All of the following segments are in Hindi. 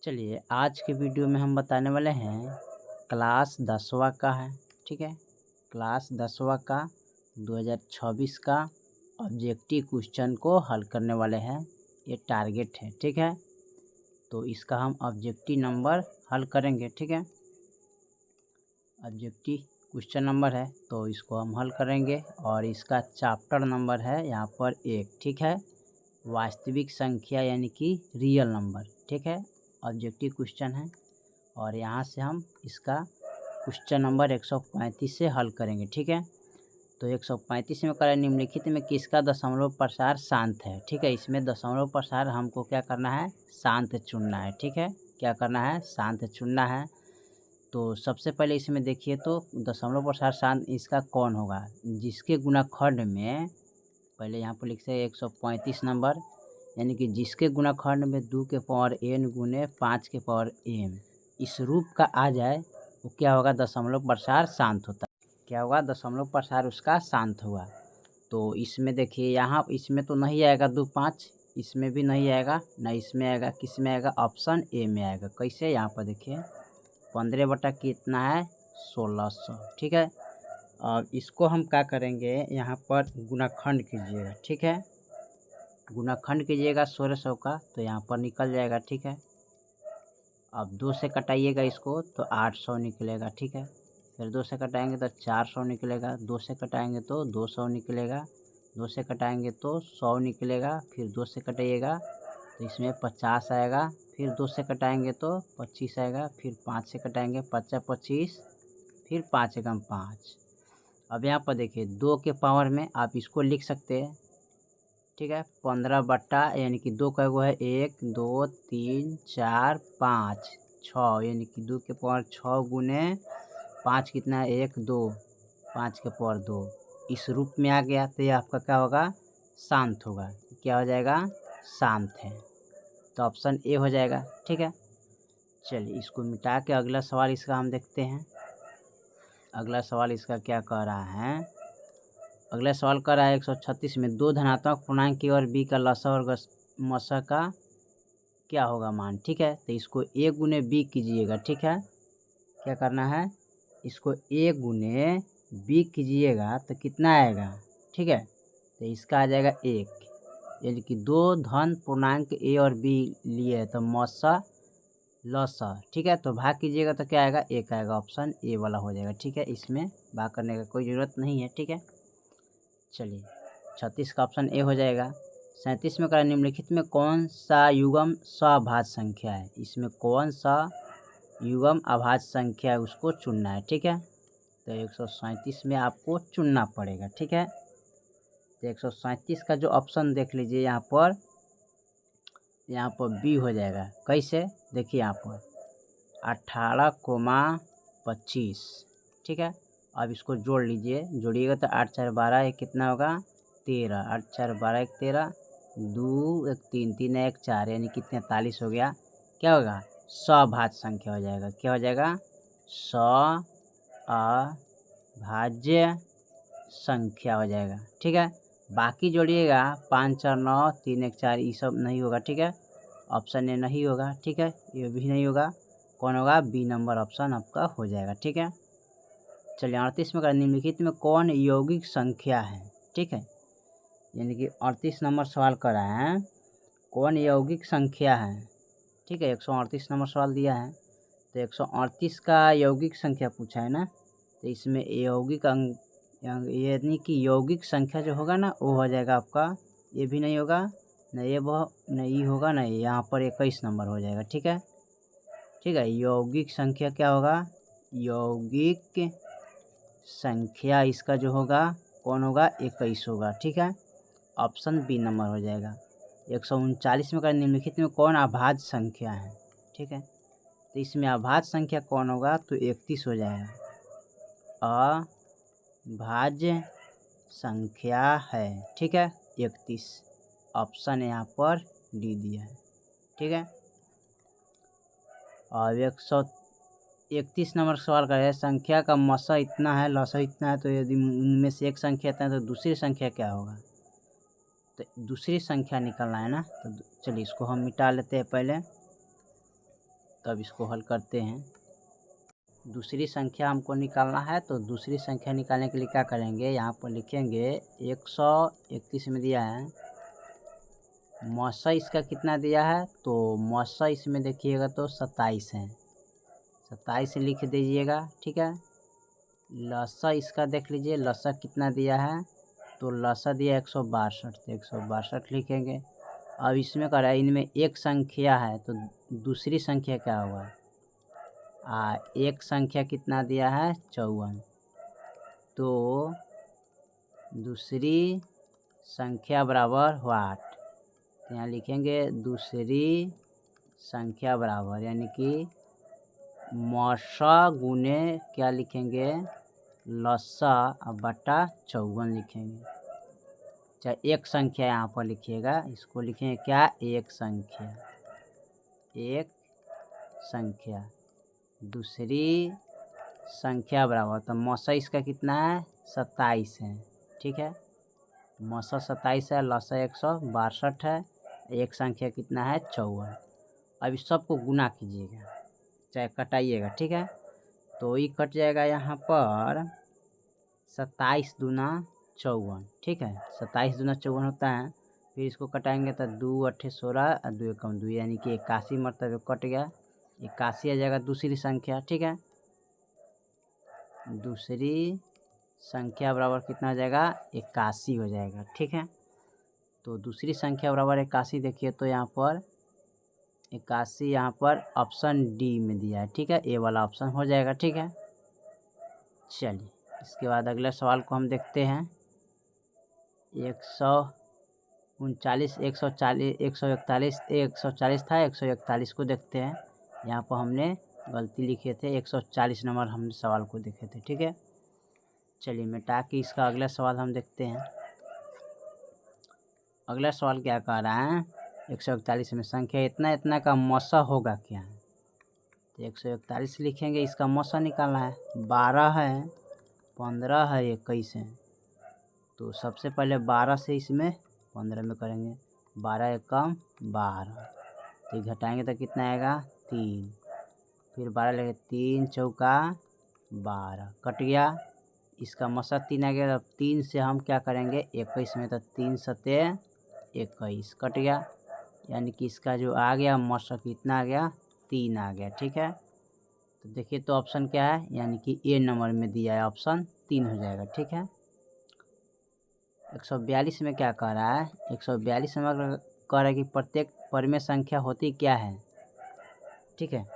चलिए आज के वीडियो में हम बताने वाले हैं क्लास 10वां का है। ठीक है, क्लास 10वां का 2026 का ऑब्जेक्टिव क्वेश्चन को हल करने वाले हैं। ये टारगेट है। ठीक है, तो इसका हम ऑब्जेक्टिव नंबर हल करेंगे। ठीक है, ऑब्जेक्टिव क्वेश्चन नंबर है तो इसको हम हल करेंगे और इसका चैप्टर नंबर है यहाँ पर 1। ठीक है, वास्तविक संख्या यानी कि रियल नंबर। ठीक है, ऑब्जेक्टिव क्वेश्चन है और यहाँ से हम इसका क्वेश्चन नंबर 135 से हल करेंगे। ठीक है, तो 135 में करें निम्नलिखित में किसका दशमलव प्रसार शांत है। ठीक है, इसमें दशमलव प्रसार हमको क्या करना है, शांत चुनना है। ठीक है, क्या करना है, शांत चुनना है। तो सबसे पहले इसमें देखिए तो दशमलव प्रसार शांत इसका कौन होगा, जिसके गुणाखंड में पहले यहाँ पर लिखते हैं 135 नंबर, यानी कि जिसके गुणाखंड में 2 के पावर n गुने 5 के पावर m इस रूप का आ जाए वो क्या होगा, दशमलव प्रसार शांत होता है। क्या होगा, दशमलव प्रसार उसका शांत हुआ। तो इसमें देखिए यहाँ इसमें तो नहीं आएगा 2 5, इसमें भी नहीं आएगा, न इसमें आएगा, किस में आएगा, ऑप्शन ए में आएगा। कैसे, यहाँ पर देखिए 15 बटा कितना है, 1600। ठीक है, अब इसको हम क्या करेंगे, यहाँ पर गुणाखंड कीजिएगा। ठीक है, गुणाखंड कीजिएगा 1600 का तो यहाँ पर निकल जाएगा। ठीक है, अब 2 से कटाइएगा इसको तो 800 निकलेगा। ठीक है, फिर 2 से कटाएंगे तो 400 निकलेगा, 2 से कटाएंगे तो 200 निकलेगा, 2 से कटाएंगे तो 100 निकलेगा, फिर 2 से कटाइएगा तो इसमें 50 आएगा, फिर 2 से कटाएंगे तो 25 आएगा, फिर 5 से कटाएंगे 50 25, फिर 5 एकम 5। अब यहाँ पर देखिए 2 के पावर में आप इसको लिख सकते हैं। ठीक है, 15 बट्टा यानी कि 2 का वो है 1 2 3 4 5 6, यानी कि 2 के पावर 6 गुने 5 कितना है, 1 2, 5 के पावर 2 इस रूप में आ गया तो ये आपका क्या होगा, शांत होगा। क्या हो जाएगा, शांत है, तो ऑप्शन ए हो जाएगा। ठीक है, चलिए इसको मिटा के अगला सवाल इसका हम देखते हैं। अगला सवाल इसका क्या कह रहा है, अगला सवाल कर रहा है 136 में 2 धनात्मक पूर्णांक की और b का लसा और मसा का क्या होगा मान। ठीक है, तो इसको a गुने b कीजिएगा। ठीक है, क्या करना है, इसको a गुने b कीजिएगा तो कितना आएगा। ठीक है, तो इसका आ जाएगा 1, यानी कि 2 धन पूर्णांक a और b लिए है तो मसा लसा। ठीक है, तो भाग कीजिएगा तो क्या आएगा, 1 आएगा, ऑप्शन ए वाला हो जाएगा। ठीक है, इसमें भाग करने का कोई ज़रूरत नहीं है। ठीक है, चलिए 36 का ऑप्शन ए हो जाएगा। 37 में करा निम्नलिखित में कौन सा युग्म सभाज्य संख्या है, इसमें कौन सा युग्म अभाज्य संख्या है उसको चुनना है। ठीक है, तो 137 में आपको चुनना पड़ेगा। ठीक है, तो 137 का जो ऑप्शन देख लीजिए यहाँ पर बी हो जाएगा। कैसे, देखिए यहाँ पर 18,25। ठीक है, अब इसको जोड़ लीजिए, जोड़िएगा तो 8 4 12 ये कितना होगा, 13, 8 4 12 1 13, 2 1 3 3 1 4, यानी कि 43 हो गया। क्या होगा, सभाज्य संख्या हो जाएगा। क्या हो जाएगा, सभाज्य संख्या हो जाएगा। ठीक है, बाकी जोड़िएगा 5 4 9 3 1 4 ये सब नहीं होगा। ठीक है, ऑप्शन ए नहीं होगा। ठीक है, ये भी नहीं होगा, कौन होगा, बी नंबर ऑप्शन आपका हो जाएगा। ठीक है, चलिए 38 में निम्नलिखित में कौन यौगिक संख्या है। ठीक है, यानी कि 38 नंबर सवाल कर रहे हैं कौन यौगिक संख्या है। ठीक है, 138 नंबर सवाल दिया है तो 138 का यौगिक संख्या पूछा है ना, तो इसमें यौगिक अंक यानी कि यौगिक संख्या जो होगा ना वो हो जाएगा आपका, ये भी नहीं होगा, न ये नहीं होगा, ना यहाँ पर 21 नंबर हो जाएगा। ठीक है, ठीक है, यौगिक संख्या क्या होगा, यौगिक संख्या इसका जो होगा कौन होगा, 21 होगा। ठीक है, ऑप्शन बी नंबर हो जाएगा। 139 में निम्नलिखित में कौन अभाज्य संख्या है। ठीक है, तो इसमें अभाज्य संख्या कौन होगा, तो 31 हो जाएगा, अभाज्य संख्या है। ठीक है, 31 ऑप्शन यहाँ पर डी दिया है। ठीक है, और 131 नंबर सवाल का है संख्या का मसा इतना है लसा इतना है, तो यदि उनमें से एक संख्या इतना है तो दूसरी संख्या क्या होगा, तो दूसरी संख्या निकलना है ना। तो चलिए इसको हम मिटा लेते हैं पहले। तो अब इसको हल करते हैं। दूसरी संख्या हमको निकालना है, तो दूसरी संख्या निकालने के लिए क्या करेंगे, यहाँ पर लिखेंगे 131 में दिया है। मौसा इसका कितना दिया है, तो मौसा इसमें देखिएगा तो 27 है, 27 लिख दीजिएगा, ठीक है। लसा इसका देख लीजिए, लसा कितना दिया है, तो लसा दिया 162, तो 162 लिखेंगे। अब इसमें क्या है, इनमें एक संख्या है, तो दूसरी संख्या क्या होगा, एक संख्या कितना दिया है 54, तो दूसरी संख्या बराबर व्हाट, तो यहाँ लिखेंगे दूसरी संख्या बराबर, यानी कि मौसा गुने क्या लिखेंगे, लसा बटा 54 लिखेंगे। चाहे एक संख्या यहाँ पर लिखिएगा, इसको लिखेंगे क्या, एक संख्या, एक संख्या, दूसरी संख्या बराबर, तो मौसा इसका कितना है 27 है, ठीक है। मौसा 27 है, लसा 162 है, एक संख्या कितना है 54। अब इस सबको गुना कीजिएगा, चाहे कटाइएगा, ठीक है। तो ये कट जाएगा यहाँ पर 27 दूना 54, ठीक है। 27 दूना 54 होता है, फिर इसको कटाएंगे तो 2 8 16 और 2 1 2, यानी कि 81 मरतबे कट गया, 81 आ जाएगा दूसरी संख्या, ठीक है। दूसरी संख्या बराबर कितना हो जाएगा, 81 हो जाएगा, ठीक है। तो दूसरी संख्या बराबर 81 देखिए, तो यहाँ पर 81 यहाँ पर ऑप्शन डी में दिया है, ठीक है, ए वाला ऑप्शन हो जाएगा, ठीक है। चलिए इसके बाद अगले सवाल को हम देखते हैं। 139 140 141 140 था, 141 को देखते हैं। यहाँ पर हमने गलती लिखे थे, 140 नंबर हमने सवाल को देखे थे, ठीक है। चलिए मिटा के इसका अगला सवाल हम देखते हैं। अगला सवाल क्या कह रहा है, 141 में संख्या इतना इतना का मौसा होगा क्या, तो 141 लिखेंगे, इसका मौसा निकालना है। 12 है, 15 है, 21 है, तो सबसे पहले 12 से इसमें 15 में करेंगे, 12 एकम 12, तो घटाएंगे तो कितना आएगा 3, फिर 12 लेंगे, 3 चौका 12, कट गया, इसका मौसा 3 आ गया। अब 3 से हम क्या करेंगे 21 में, तो 3 सते 21, कट गया, यानी कि इसका जो आ गया मौसा कितना आ गया 3 आ गया, ठीक है। तो देखिए तो ऑप्शन क्या है, यानी कि ए नंबर में दिया है, ऑप्शन 3 हो जाएगा, ठीक है। 142 में क्या कह रहा है, 142 में कह रहा है कि प्रत्येक परिमेय संख्या होती क्या है, ठीक है।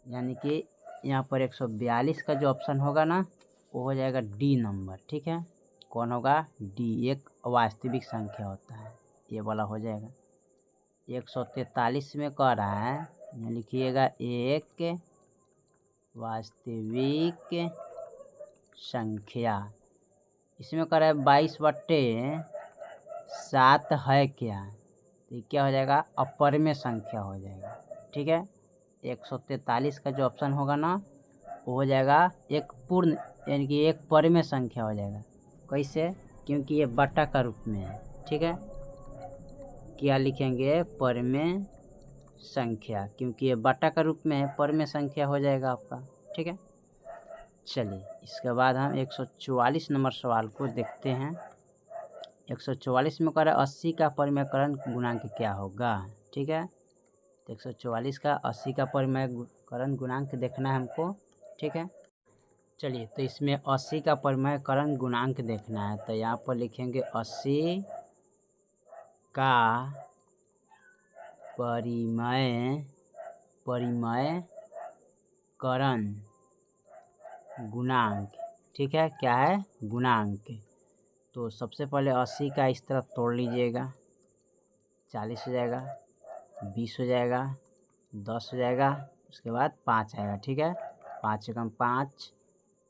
यानी कि यहाँ पर 142 का जो ऑप्शन होगा ना, वो हो जाएगा डी नंबर, ठीक है। कौन होगा, डी, एक वास्तविक संख्या होता है, ये वाला हो जाएगा। 143 में कह रहा है, यहाँ लिखिएगा एक वास्तविक संख्या, इसमें कह रहा है 22/7 है क्या, तो ये क्या हो जाएगा, अपरिमेय संख्या हो जाएगा, ठीक है। 143 का जो ऑप्शन होगा ना, वो हो जाएगा एक पूर्ण, यानी कि एक परिमेय संख्या हो जाएगा। कैसे, क्योंकि ये बटा का रूप में है, ठीक है। क्या लिखेंगे, परिमेय संख्या, क्योंकि ये बटा का रूप में है, परिमेय संख्या हो जाएगा आपका, ठीक है। चलिए इसके बाद हम 144 नंबर सवाल को देखते हैं। 144 में कह रहा है 80 का परिमेयकरण गुणांक क्या होगा, ठीक है। तो 144 का 80 का परिमेयकरण गुणांक देखना है हमको, ठीक है। चलिए तो इसमें 80 का परिमेयकरण गुणांक देखना है, तो यहाँ पर लिखेंगे 80 का परिमेयकरण गुणांक, ठीक है, क्या है, गुणांक। तो सबसे पहले 80 का इस तरफ तोड़ लीजिएगा, 40 हो जाएगा, 20 हो जाएगा, 10 हो जाएगा, उसके बाद 5 आएगा, ठीक है। 5 एकम 5,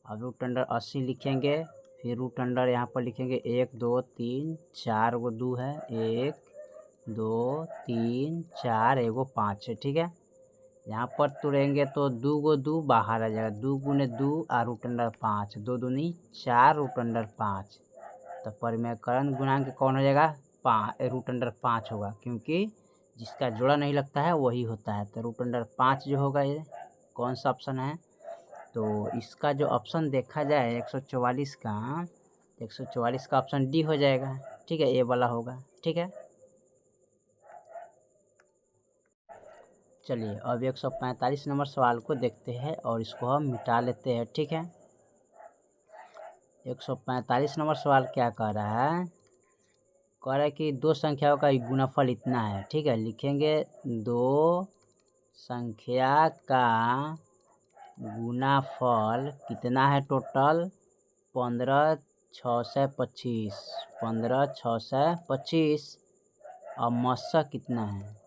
अब रूट अंडर 80 लिखेंगे, फिर रूट अंडर यहाँ पर लिखेंगे 1 2 3 4 गो 2 है, 1 2 3 4 एगो 5 है, ठीक है। यहाँ पर तोड़ेंगे तो 2 गो 2 बाहर आ जाएगा, 2 गुने 2 और रूट अंडर 5, 2 दूनी 4 रूट अंडर 5, तो परिमेयकरण गुणांक कौन हो जाएगा, रूट अंडर 5 होगा, क्योंकि जिसका जोड़ा नहीं लगता है वही होता है। तो √5 जो होगा ये कौन सा ऑप्शन है? तो इसका जो ऑप्शन देखा जाए 144 का, 144 का ऑप्शन डी हो जाएगा। ठीक है, ए वाला होगा। ठीक है, चलिए अब 145 नंबर सवाल को देखते हैं और इसको हम मिटा लेते हैं। ठीक है, 145 नंबर सवाल क्या कह रहा है? कह रहा है कि दो संख्याओं का गुणनफल इतना है। ठीक है, लिखेंगे दो संख्या का गुणनफल कितना है टोटल? 15,625, 15,625। और मस्सा कितना है?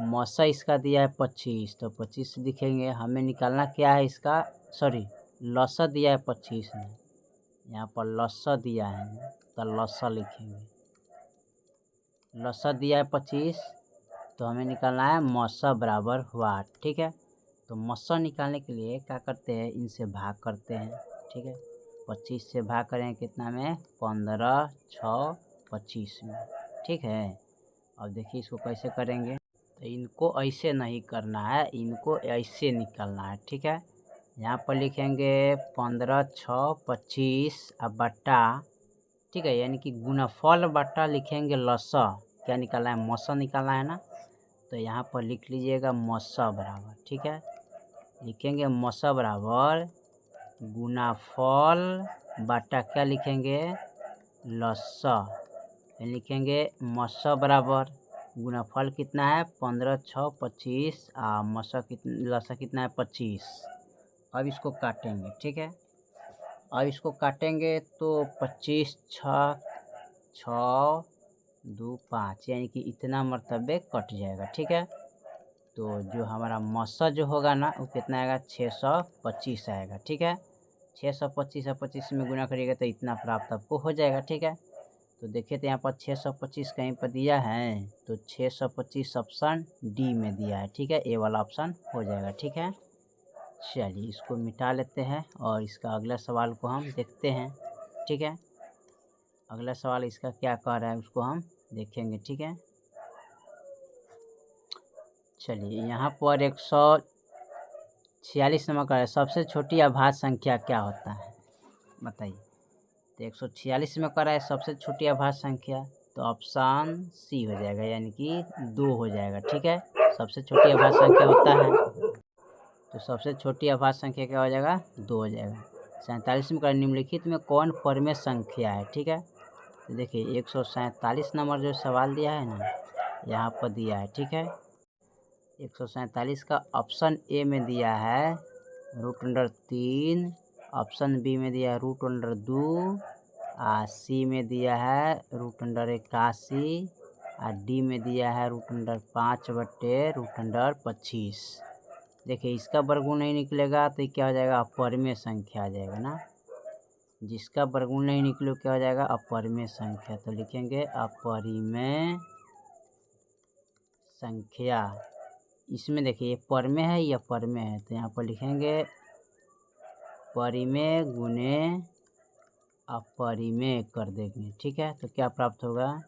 मस्सा इसका दिया है 25, तो 25 लिखेंगे। हमें निकालना क्या है इसका, सॉरी लस्सा दिया है 25 में, यहाँ पर लस्सा दिया है तो लस्सा लिखेंगे। लस्सा दिया है 25, तो हमें निकालना है मस्सा बराबर वाट। ठीक है, तो मस्सा निकालने के लिए क्या करते हैं, इनसे भाग करते हैं। ठीक है, 25 से भाग करें कितना में? 15, 6, 25 में। ठीक है, अब देखिए इसको कैसे करेंगे। तो इनको ऐसे नहीं करना है, इनको ऐसे निकालना है। ठीक है, यहाँ पर लिखेंगे 15, 6, 25 अब बट्टा। ठीक है, यानी कि गुणनफल बट्टा लिखेंगे लस्सा। क्या निकालना है? मस्सा निकालना है ना। तो यहाँ पर लिख लीजिएगा मस्सा बराबर। ठीक है, लिखेंगे मस्सा बराबर गुणनफल बट्टा क्या लिखेंगे? लस्सा। लिखेंगे मस्सा बराबर गुणनफल कितना है? 15, 6, 25 मस्सा लस्सा कितना है? 25। अब इसको काटेंगे। ठीक है, अब इसको काटेंगे तो 25, 6, 6, 2, 5 यानी कि इतना मरतबे कट जाएगा। ठीक है, तो जो हमारा मस्सा जो होगा ना वो कितना आएगा? 625 आएगा। ठीक है, 625 और 25 में गुना करिएगा तो इतना प्राप्त आपको हो जाएगा। ठीक है, तो देखिए तो यहाँ पर 625 कहीं पर दिया है, तो 625 ऑप्शन डी में दिया है। ठीक है, ए वाला ऑप्शन हो जाएगा। ठीक है, चलिए इसको मिटा लेते हैं और इसका अगला सवाल को हम देखते हैं। ठीक है, अगला सवाल इसका क्या कह रहा है उसको हम देखेंगे। ठीक है, चलिए यहाँ पर 146 नंबर का है, सबसे छोटी अभाज्य संख्या क्या होता है बताइए। तो 146 में कर रहा है सबसे छोटी अभाज्य संख्या, तो ऑप्शन सी हो जाएगा, यानी कि 2 हो जाएगा। ठीक है, सबसे छोटी अभाज्य संख्या होता है, तो सबसे छोटी अभाज्य संख्या क्या हो जाएगा? 2 हो जाएगा। 47 में कर निम्नलिखित में कौन परमेय संख्या है? ठीक है, तो देखिए 147 नंबर जो सवाल दिया है ना यहाँ पर दिया है। ठीक है, 147 का ऑप्शन ए में दिया है √3, ऑप्शन बी में दिया है √2, सी में दिया है √81, डी में दिया है √5/√25। देखिए इसका वर्गमूल नहीं निकलेगा तो क्या हो जाएगा? अपरिमेय संख्या आ जाएगा ना। जिसका वर्गमूल नहीं निकले क्या हो जाएगा? अपरिमेय संख्या। तो लिखेंगे अपरिमेय संख्या। इसमें देखिए ये परमेय है या परमेय है, तो यहाँ पर लिखेंगे परिमेय गुणे अपरिमेय कर देंगे। ठीक है, तो क्या प्राप्त होगा?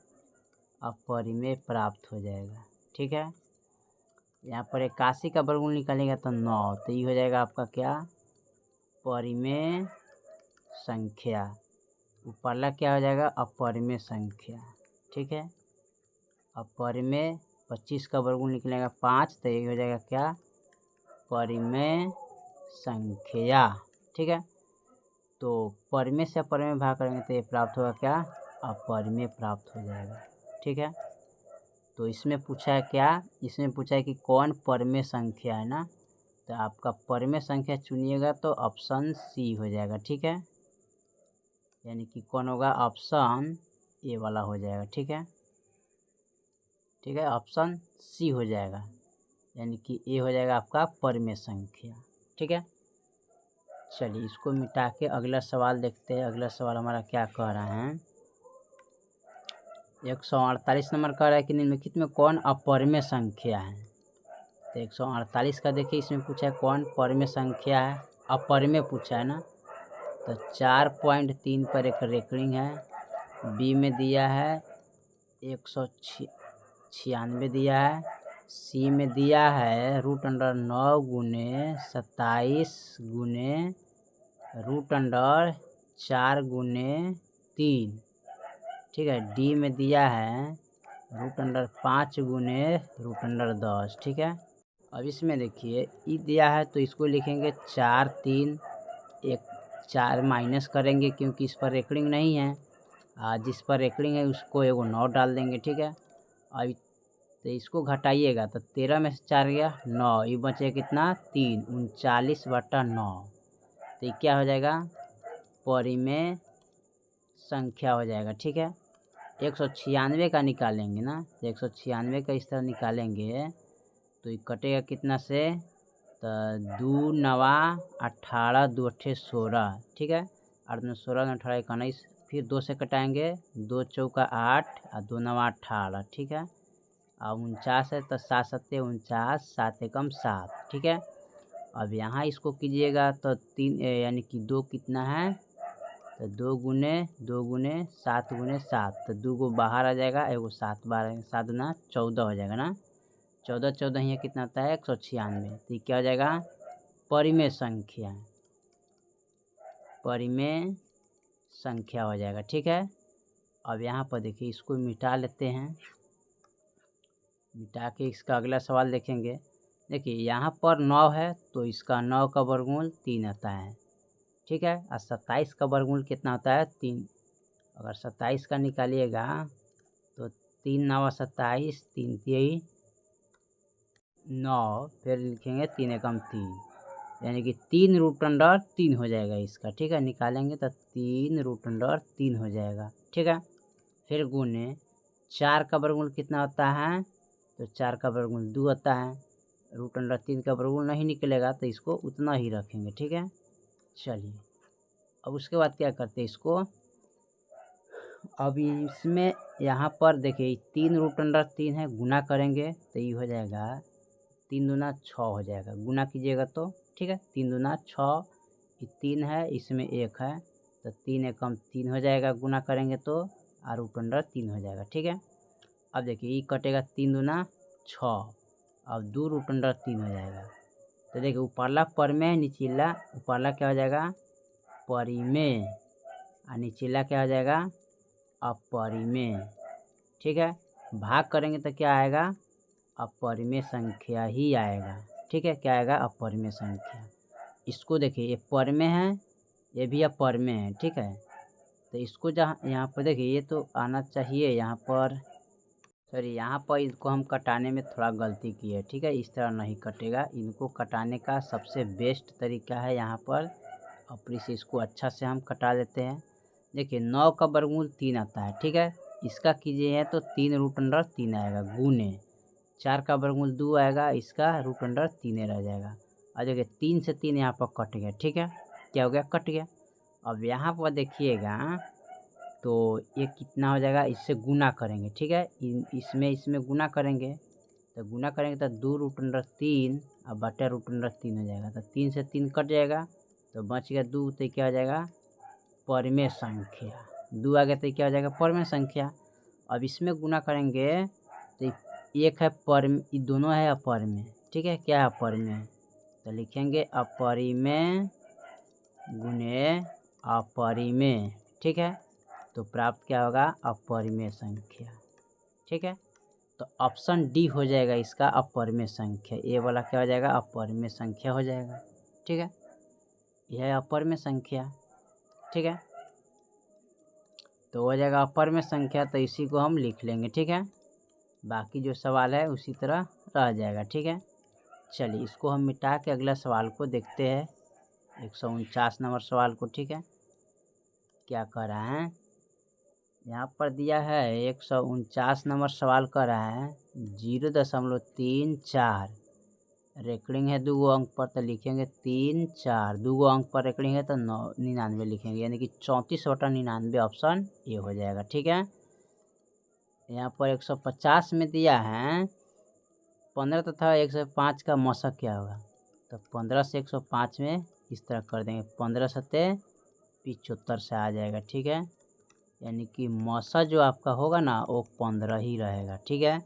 अपरिमेय प्राप्त हो जाएगा। ठीक है, यहाँ पर 81 का वर्गमूल निकालेगा तो 9, तो ये हो जाएगा आपका क्या? परिमेय संख्या। ऊपरला क्या हो जाएगा? अपरिमेय संख्या। ठीक है, अपरिमेय 25 का वर्गमूल निकलेगा 5, तो ये हो जाएगा क्या? परिमेय संख्या। ठीक है, तो परिमेय से अपरिमेय भाग करेंगे तो ये प्राप्त होगा क्या? अपरिमेय प्राप्त हो जाएगा। ठीक है, तो इसमें पूछा है क्या? इसमें पूछा है कि कौन परिमेय संख्या है ना, तो आपका परिमेय संख्या चुनिएगा तो ऑप्शन सी हो जाएगा। ठीक है, यानी कि कौन होगा? ऑप्शन ए वाला हो जाएगा। ठीक है, ठीक है, ऑप्शन सी हो जाएगा, यानी कि ए हो जाएगा आपका परिमेय संख्या। ठीक है, चलिए इसको मिटा के अगला सवाल देखते हैं। अगला सवाल हमारा क्या कह रहा है? 148 नंबर कह रहा है कि निम्नलिखित में कौन अपरिमेय संख्या है। तो 148 का देखिए इसमें पूछा है कौन परिमेय संख्या है, अपरिमेय पूछा है ना। तो 4.3 पर एक रेकरिंग है, बी में दिया है 96 दिया है। सी में दिया है √9 गुने 27 गुने √4 गुने 3, ठीक है। डी में दिया है √5 गुने √10, ठीक है। अब इसमें देखिए ई दिया है तो इसको लिखेंगे 4 3 1 4 माइनस करेंगे क्योंकि इस पर रेकरिंग नहीं है। जिस पर रेकरिंग है उसको एगो 9 डाल देंगे, ठीक है। अब तो इसको घटाइएगा तो 13 में से 4 गया 9, ये बचे कितना 3, 39/9। तो ये क्या हो जाएगा परिमेय संख्या हो जाएगा, ठीक है। 196 का निकालेंगे ना, तो 196 का इस तरह निकालेंगे तो ये कटेगा कितना से, तो 2 9 18 2 8 16, ठीक है। 8 9 16 9 18 19, फिर 2 से कटाएंगे 2 चौका 8 और 2 9 18, ठीक है। अब 49 है तो 7 7 49, 7 एकम 7, ठीक है। अब यहाँ इसको कीजिएगा तो 3 यानी कि 2 कितना है, तो 2 गुने 7 गुने 7, तो 2 गो बाहर आ जाएगा, एगो 7 बाहर, 7 गुना 14 हो जाएगा ना। 14 14 यहाँ कितना होता है 196। तो ये क्या हो जाएगा परिमेय संख्या, परिमेय संख्या हो जाएगा, ठीक है। अब यहाँ पर देखिए इसको मिटा लेते हैं, मिटा के इसका अगला सवाल देखेंगे। देखिए यहाँ पर 9 है तो इसका 9 का वर्गमूल 3 आता है, ठीक है। और 27 का वर्गमूल कितना होता है 3। अगर 27 का निकालिएगा तो 3 9 27, 3 3 9, फिर लिखेंगे 3 एकम 3, यानी कि 3√3 हो जाएगा इसका, ठीक है। निकालेंगे तो 3√3 हो जाएगा, ठीक है। फिर गुने 4 का वर्गमूल कितना होता है, तो 4 का वर्गमूल 2 होता है। √3 का वर्गमूल नहीं निकलेगा तो इसको उतना ही रखेंगे, ठीक है। चलिए अब उसके बाद क्या करते हैं इसको, अब इसमें यहाँ पर देखिए 3√3 है, गुना करेंगे तो ये हो जाएगा 3 दूना 6 हो जाएगा, गुना कीजिएगा तो, ठीक है। 3 दूना 6, ये 3 है इसमें 1 है तो 3 एकम 3 हो जाएगा, गुना करेंगे तो और √3 हो जाएगा, ठीक है। अब देखिए ये कटेगा 3 दूना 6, अब 2√3 हो जाएगा। तो देखिए ऊपरला परिमेय, निचला ऊपरला क्या हो जाएगा परिमेय और निचला क्या हो जाएगा अपरिमेय, ठीक है। भाग करेंगे तो क्या आएगा अपरिमेय संख्या ही आएगा, ठीक है। क्या आएगा अपरिमेय संख्या। इसको देखिए ये परिमेय है, ये भी अपरिमेय है, ठीक है। तो इसको जहाँ यहाँ पर देखिए ये तो आना चाहिए यहाँ पर, सॉरी यहाँ पर इसको हम कटाने में थोड़ा गलती की है, ठीक है। इस तरह नहीं कटेगा, इनको कटाने का सबसे बेस्ट तरीका है यहाँ पर, और से इसको अच्छा से हम कटा देते हैं। देखिए 9 का वर्गमूल 3 आता है, ठीक है। इसका कीजिए तो 3√3 आएगा, गुने 4 का वर्गमूल 2 आएगा, इसका √3 रह जाएगा। और देखिए 3 से 3 यहाँ पर कट गया, ठीक है। क्या हो गया कट गया। अब यहाँ पर देखिएगा तो ये कितना हो जाएगा, इससे गुना करेंगे, ठीक है। इसमें गुना करेंगे तो गुना करेंगे तो 2√3 और बटा √3 हो जाएगा, तो 3 से 3 कट जाएगा तो बच गया 2, तो क्या हो जाएगा परिमेय संख्या। 2 आ गया तो क्या हो जाएगा परिमेय संख्या। अब इसमें गुना करेंगे तो एक है परिमेय, ये दोनों है अपरिमेय, ठीक है। क्या है अपरिमेय, तो लिखेंगे अपरिमेय गुने अपरिमेय, ठीक है। तो प्राप्त क्या होगा अपरिमेय संख्या, ठीक है। तो ऑप्शन डी हो जाएगा इसका अपरिमेय संख्या, ए वाला क्या हो जाएगा अपरिमेय संख्या हो जाएगा, ठीक है। यह है अपरिमेय संख्या, ठीक है। तो हो जाएगा अपरिमेय संख्या, तो इसी को हम लिख लेंगे, ठीक है। बाकी जो सवाल है उसी तरह रह जाएगा, ठीक है। चलिए इसको हम मिटा के अगला सवाल को देखते हैं, 149 नंबर सवाल को, ठीक है। क्या कर रहा है यहाँ पर दिया है 149 नंबर सवाल कर रहा है 0.34 रेकरिंग है 2 अंक पर, तो लिखेंगे 3 4, 2 अंक पर रेकरिंग है तो 99 लिखेंगे, यानी कि 34/99 ऑप्शन ये हो जाएगा, ठीक है। यहाँ पर 150 में दिया है 15 तथा 105 का मौसक क्या होगा, तो 15 से 105 में इस तरह कर देंगे, 15 सत्ते 75 से आ जाएगा, ठीक है। यानी कि मौसा जो आपका होगा ना वो 15 ही रहेगा, ठीक है।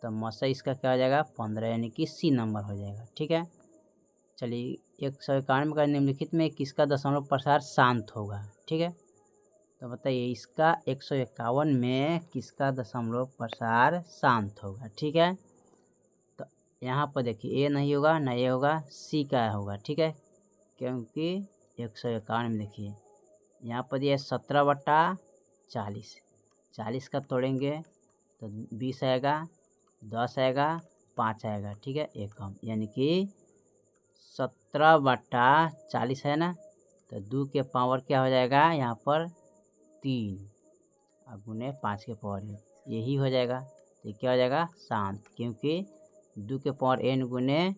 तो मसा इसका क्या हो जाएगा 15 यानी कि सी नंबर हो जाएगा। ठीक है, चलिए 151 का निम्नलिखित में किसका दशमलव प्रसार शांत होगा। ठीक है, तो बताइए इसका 151 में किसका दशमलव प्रसार शांत होगा। ठीक है, तो यहाँ पर देखिए ए नहीं होगा, ना ये होगा, सी का होगा। ठीक है, क्योंकि 151 में देखिए यहाँ पर ये 17/40, 40 का तोड़ेंगे तो 20 आएगा, 10 आएगा, 5 आएगा। ठीक है, एक कम, यानी कि 17/40 है ना, तो 2 के पावर क्या हो जाएगा यहाँ पर 3 और गुने 5 के पावर 1, यही हो जाएगा। तो क्या हो जाएगा शांत, क्योंकि 2 के पावर n गुने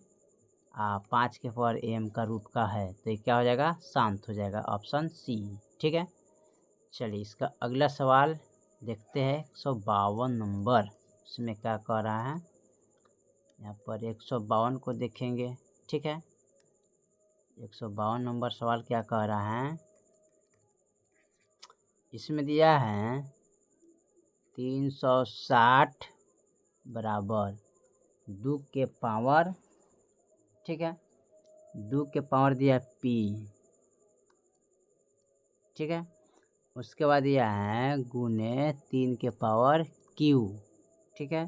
5 के पावर m का रूट का है, तो ये क्या हो जाएगा शांत हो जाएगा, ऑप्शन सी। ठीक है, चलिए इसका अगला सवाल देखते हैं 152 नंबर, उसमें क्या कह रहा है। यहाँ पर 152 को देखेंगे। ठीक है, 152 नंबर सवाल क्या कह रहा है, इसमें दिया है 360 बराबर 2 के पावर, ठीक है, 2 के पावर दिया p। ठीक है, उसके बाद दिया है गुने 3 के पावर q। ठीक है,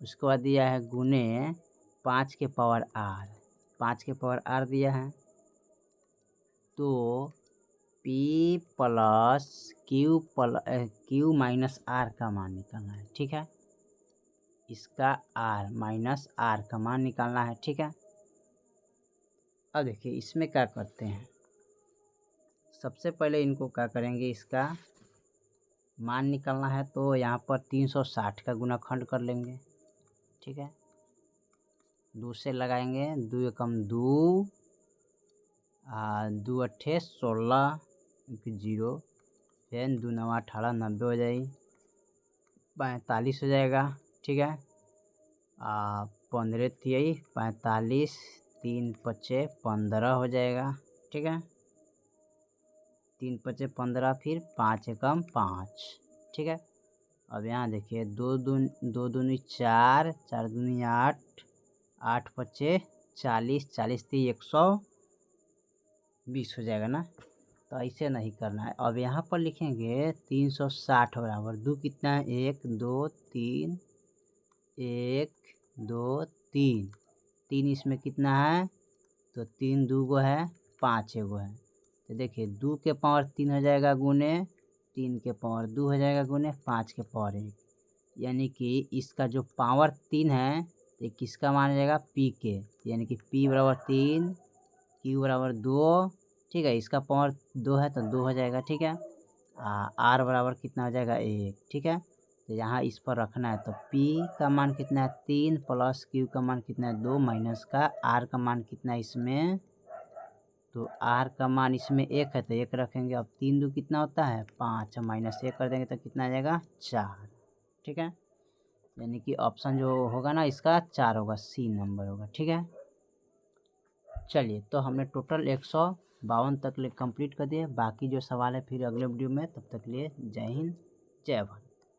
उसके बाद दिया है गुने 5 के पावर r, 5 के पावर r दिया है। तो p plus q minus r का मान निकालना है। ठीक है, इसका r माइनस r का मान निकालना है। ठीक है, अब देखिए इसमें क्या करते हैं, सबसे पहले इनको क्या करेंगे, इसका मान निकालना है तो यहाँ पर 360 का गुणाखंड कर लेंगे। ठीक है, 2 से लगाएंगे, 2 एकम 2, 2 अट्ठे 16, 0, फिर 2 9 18, 90 हो जाएगी, 45 हो जाएगा। ठीक है, 15 3 45, 3 5 15 हो जाएगा। ठीक है, 3 5 15, फिर 5 एकम 5। ठीक है, अब यहाँ देखिए 2 दूनी 4, 4 दूनी 8, 8 5 40, 40 3 120 हो जाएगा ना। तो ऐसे नहीं करना है, अब यहाँ पर लिखेंगे 360 बराबर 2 कितना है 1 2 3, 1 2 3, 3 इसमें कितना है, तो 3 2 गो है, 5 एगो है। तो देखिए 2 के पावर 3 हो जाएगा गुने 3 के पावर 2 हो जाएगा गुने 5 के पावर 1, यानी कि इसका जो पावर 3 है तो किसका मान जाएगा p के, यानी कि p बराबर 3, q बराबर 2। ठीक है, इसका पावर 2 है तो 2 हो जाएगा। ठीक है, r बराबर कितना हो जाएगा 1। ठीक है, तो यहाँ इस पर रखना है, तो p का मान कितना है 3 प्लस q का मान कितना है 2 माइनस का r का मान कितना है इसमें, तो r का मान इसमें 1 है तो 1 रखेंगे। अब 3 2 कितना होता है 5, माइनस 1 कर देंगे तो कितना आ जाएगा 4। ठीक है, यानी कि ऑप्शन जो होगा ना इसका 4 होगा, सी नंबर होगा। ठीक है, चलिए तो हमने टोटल 152 तक ले कंप्लीट कर दिए, बाकी जो सवाल है फिर अगले वीडियो में, तब तक लिए जय हिंद जय भारत।